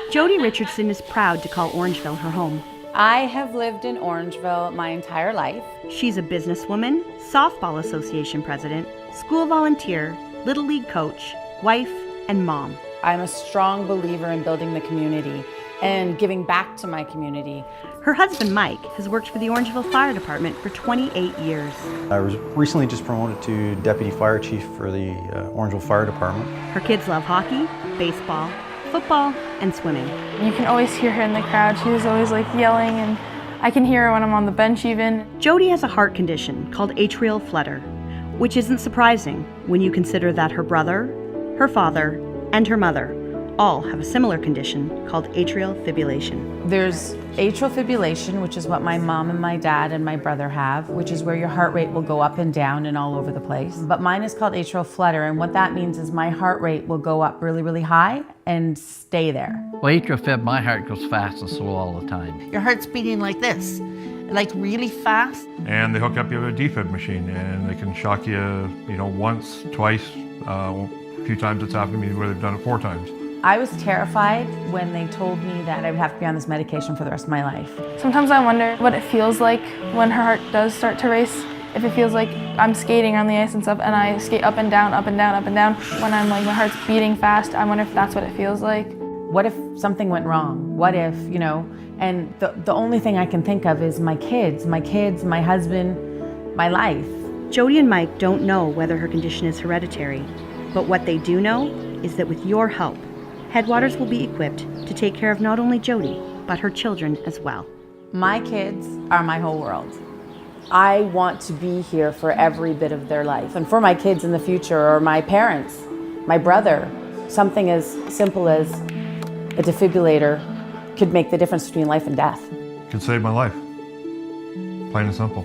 Jody Richardson is proud to call Orangeville her home. I have lived in Orangeville my entire life. She's a businesswoman, softball association president, school volunteer, Little League coach, wife, and mom. I'm a strong believer in building the community and giving back to my community. Her husband, Mike, has worked for the Orangeville Fire Department for 28 years. I was recently just promoted to Deputy Fire Chief for the Orangeville Fire Department. Her kids love hockey, baseball, football, and swimming. You can always hear her in the crowd. She's always like yelling, and I can hear her when I'm on the bench even. Jody has a heart condition called atrial flutter, which isn't surprising when you consider that her brother, her father, and her mother all have a similar condition called atrial fibrillation. There's atrial fibrillation, which is what my mom and my dad and my brother have, which is where your heart rate will go up and down and all over the place. But mine is called atrial flutter, and what that means is my heart rate will go up really, really high and stay there. Well, atrial fib, my heart goes fast and slow all the time. Your heart's beating like this, like really fast. And they hook up you with a defib machine, and they can shock you, once, twice, a few times it's happened to me where they've done it 4 times. I was terrified when they told me that I would have to be on this medication for the rest of my life. Sometimes I wonder what it feels like when her heart does start to race. If it feels like I'm skating on the ice and stuff, and I skate up and down, up and down, up and down. When I'm like, my heart's beating fast, I wonder if that's what it feels like. What if something went wrong? What if, and the only thing I can think of is my kids, my husband, my life. Jody and Mike don't know whether her condition is hereditary, but what they do know is that with your help, Headwaters will be equipped to take care of not only Jody, but her children as well. My kids are my whole world. I want to be here for every bit of their life. And for my kids in the future, or my parents, my brother, something as simple as a defibrillator could make the difference between life and death. It could save my life, plain and simple.